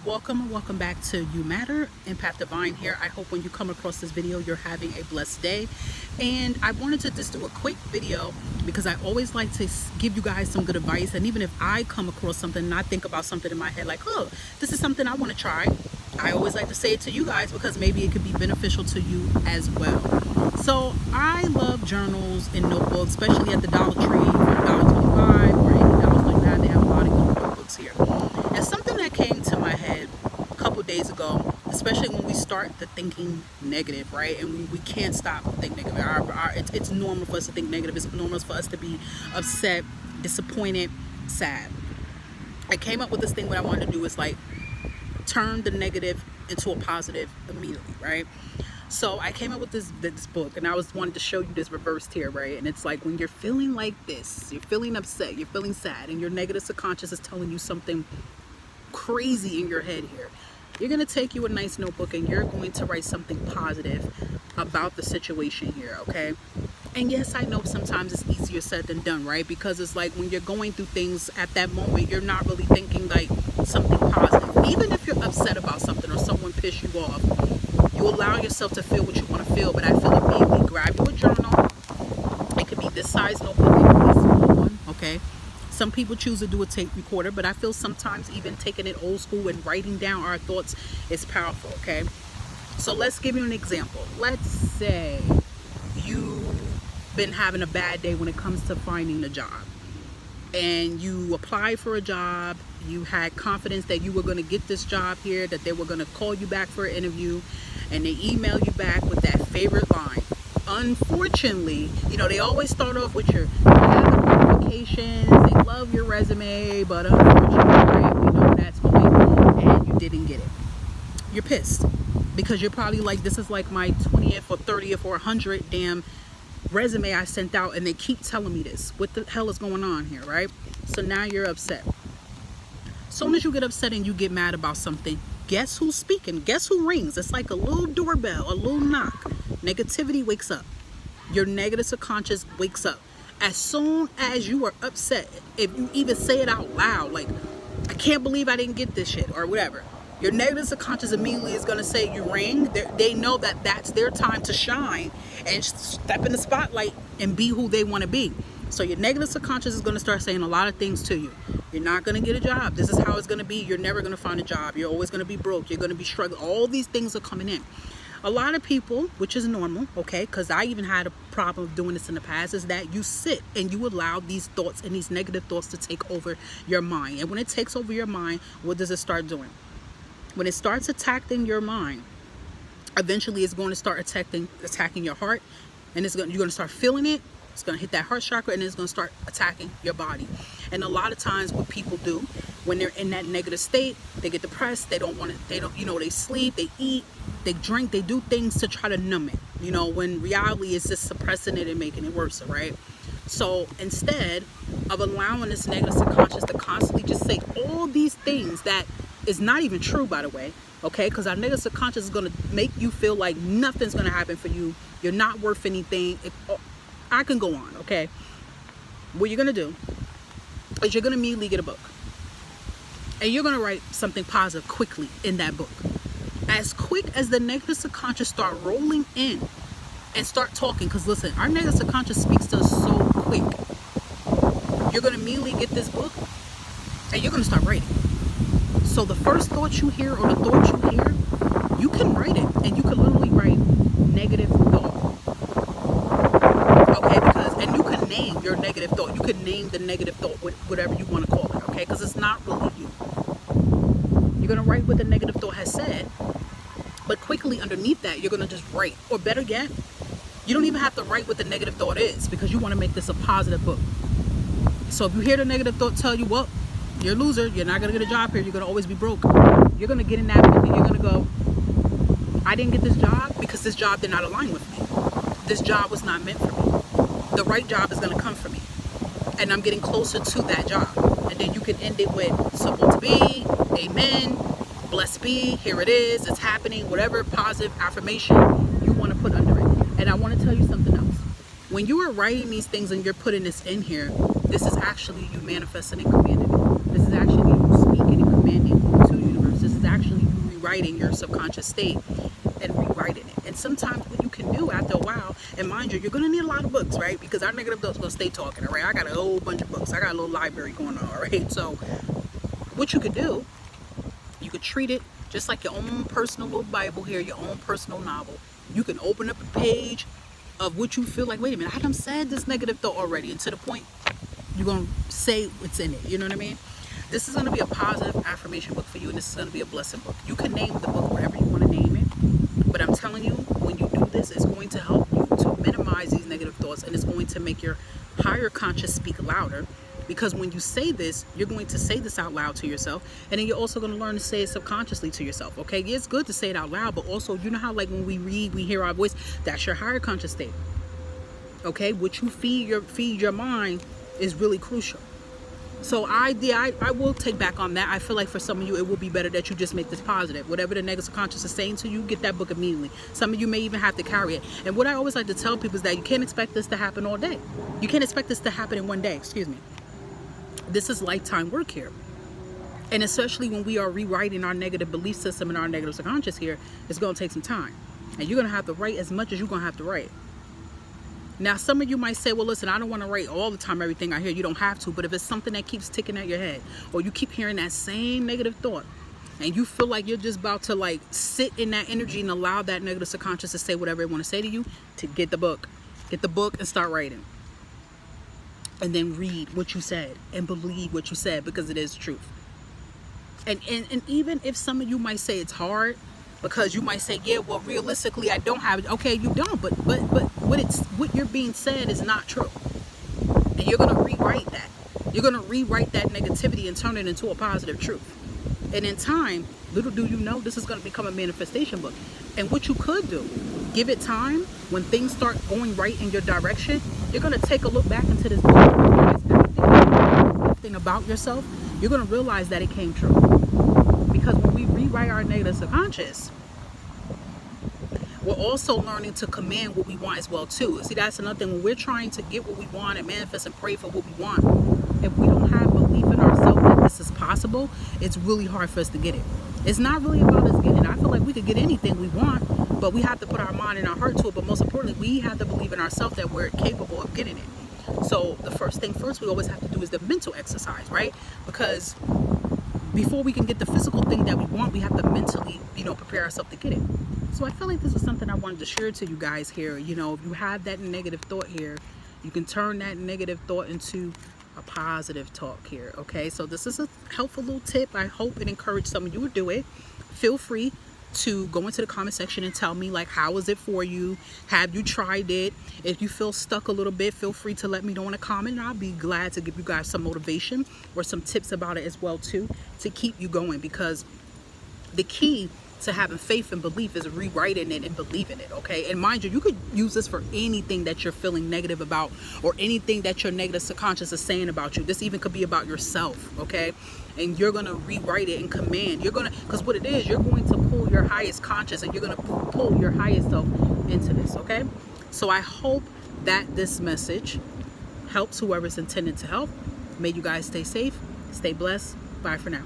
Welcome back to You Matter. Empath Divine here. I hope when you come across this video, you're having a blessed day. And I wanted to just do a quick video because I always like to give you guys some good advice. And even if I come across something and I think about something in my head like, oh, this is something I want to try, I always like to say it to you guys because maybe it could be beneficial to you as well. So I love journals and notebooks, especially at the Dollar Tree for $1.25 or $80.99. They have a lot of good notebooks here. And something that came to my head a couple days ago, especially when we start the thinking negative, right? And we can't stop thinking negative. It's normal for us to think negative. It's normal for us to be upset, disappointed, sad. I came up with this thing. What I wanted to do is like turn the negative into a positive immediately, right? So I came up with this book, and I wanted to show you this reversed here, right? And it's like when you're feeling like this, you're feeling upset, you're feeling sad, and your negative subconscious is telling you something crazy in your head here. You're going to take you a nice notebook and you're going to write something positive about the situation here, okay? And yes, I know sometimes it's easier said than done, right? Because it's like when you're going through things at that moment, you're not really thinking like something positive. Even if you're upset about something or someone pissed you off, you allow yourself to feel what you want to feel. But I feel immediately grab you a journal. It could be this size notebook, it could be a small one, okay? Some people choose to do a tape recorder, but I feel sometimes even taking it old school and writing down our thoughts is powerful, okay? So let's give you an example. Let's say you've been having a bad day when it comes to finding a job. And you applied for a job, you had confidence that you were going to get this job here, that they were going to call you back for an interview, and they email you back with that favorite line. Unfortunately, they always start off with your qualifications, they love your resume, but unfortunately, we know that's going and you didn't get it. You're pissed because you're probably like, this is like my 20th or 30th or 100th damn resume I sent out, and they keep telling me this. What the hell is going on here, right? So now you're upset. Soon as you get upset and you get mad about something, guess who's speaking? Guess who rings? It's like a little doorbell, a little knock. Negativity wakes up. Your negative subconscious wakes up. As soon as you are upset, if you even say it out loud, like, I can't believe I didn't get this shit, or whatever, your negative subconscious immediately is going to say, you ring. They know that that's their time to shine and step in the spotlight and be who they want to be. So your negative subconscious is going to start saying a lot of things to you. You're not going to get a job. This is how it's going to be. You're never going to find a job. You're always going to be broke. You're going to be struggling. All these things are coming in. A lot of people, which is normal, okay, because I even had a problem of doing this in the past, is that you sit and you allow these thoughts and these negative thoughts to take over your mind. And when it takes over your mind, what does it start doing? When it starts attacking your mind, eventually it's going to start attacking your heart, and you're going to start feeling it. It's going to hit that heart chakra, and it's going to start attacking your body. And a lot of times what people do when they're in that negative state, they get depressed, they sleep, they eat, they drink, they do things to try to numb it, when reality is just suppressing it and making it worse, right? So instead of allowing this negative subconscious to constantly just say all these things that is not even true, by the way, okay? Because our negative subconscious is going to make you feel like nothing's going to happen for you. You're not worth anything. I can go on, okay? What you're going to do is you're going to immediately get a book. And you're going to write something positive quickly in that book. As quick as the negative subconscious start rolling in and start talking, because listen, our negative subconscious speaks to us so quick. You're going to immediately get this book and you're going to start writing. So the first thought you hear or the thought you hear, you can write it, and you can literally write negative thought. Okay, and you can name your negative thought. You can name the negative thought with whatever you want to call it, okay? Because it's not really you. You're going to write what the negative thought has said, but quickly underneath that, you're going to just write. Or better yet, you don't even have to write what the negative thought is, because you want to make this a positive book. So if you hear the negative thought tell you, well, you're a loser, you're not going to get a job here, you're going to always be broke, you're going to get in that book and you're going to go, I didn't get this job because this job did not align with me. This job was not meant for me. The right job is going to come for me, and I'm getting closer to that job. And then you can end it with supposed to be, amen, blessed be, here it is, it's happening, whatever positive affirmation you want to put under it. And I want to tell you something else. When you are writing these things and you're putting this in here, this is actually you manifesting and commanding. This is actually you speaking and commanding to the universe. This is actually rewriting your subconscious state and rewriting it. And sometimes what you can do after a while, and mind you, you're going to need a lot of books, right? Because our negative thoughts are going to stay talking, all right? I got a whole bunch of books. I got a little library going on, all right? So what you could do, you could treat it just like your own personal little Bible here, your own personal novel. You can open up a page of what you feel like, wait a minute, I done said this negative thought already, and to the point you're going to say what's in it. You know what I mean? This is going to be a positive affirmation book for you, and this is going to be a blessing book. You can name the book whatever you want to name it, but I'm telling you, when you do this, it's going to help you to minimize these negative thoughts, and it's going to make your higher conscious speak louder. Because when you say this, you're going to say this out loud to yourself, and then you're also going to learn to say it subconsciously to yourself. Okay, it's good to say it out loud, but also, you know how like when we read, we hear our voice. That's your higher conscious state. Okay, what you feed your mind is really crucial. So I will take back on that. I feel like for some of you, it will be better that you just make this positive. Whatever the negative conscious is saying to you, get that book immediately. Some of you may even have to carry it. And what I always like to tell people is that you can't expect this to happen all day. You can't expect this to happen in one day. Excuse me. This is lifetime work here. And especially when we are rewriting our negative belief system and our negative subconscious here, it's going to take some time. And you're going to have to write as much as you're going to have to write. Now, some of you might say, well, listen, I don't want to write all the time everything I hear. You don't have to. But if it's something that keeps ticking at your head, or you keep hearing that same negative thought, and you feel like you're just about to like sit in that energy and allow that negative subconscious to say whatever it want to say to you, to get the book. Get the book and start writing. And then read what you said and believe what you said, because it is truth. And even if some of you might say it's hard, because you might say, yeah, well, realistically, I don't have it. Okay, you don't, but what you're being said is not true. And you're going to rewrite that. You're going to rewrite that negativity and turn it into a positive truth. And in time, little do you know, this is going to become a manifestation book. And what you could do, give it time. When things start going right in your direction, you're going to take a look back into this book, everything about yourself. You're going to realize that it came true. Because when we rewrite our negative subconscious, we're also learning to command what we want as well too. See, that's another thing. When we're trying to get what we want and manifest and pray for what we want, if we don't have belief in ourselves that this is possible, it's really hard for us to get it. It's not really about us getting it. I feel like we could get anything we want, but we have to put our mind and our heart to it. But most importantly, we have to believe in ourselves that we're capable of getting it. So the first thing first we always have to do is the mental exercise, right? Because before we can get the physical thing that we want, we have to mentally, prepare ourselves to get it. So I feel like this is something I wanted to share to you guys here. If you have that negative thought here, you can turn that negative thought into a positive talk here. Okay, so this is a helpful little tip. I hope it encouraged some of you to do it. Feel free to go into the comment section and tell me, like, how is it for you? Have you tried it? If you feel stuck a little bit, feel free to let me know in a comment, and I'll be glad to give you guys some motivation or some tips about it as well too, to keep you going. Because the key to having faith and belief is rewriting it and believing it. Okay, and mind you, you could use this for anything that you're feeling negative about, or anything that your negative subconscious is saying about you. This even could be about yourself. Okay, and you're going to rewrite it and command. You're going to, because what it is, you're going to pull your highest conscious, and you're going to pull your highest self into this. Okay, so I hope that this message helps whoever's intended to help. May you guys stay safe, stay blessed. Bye for now.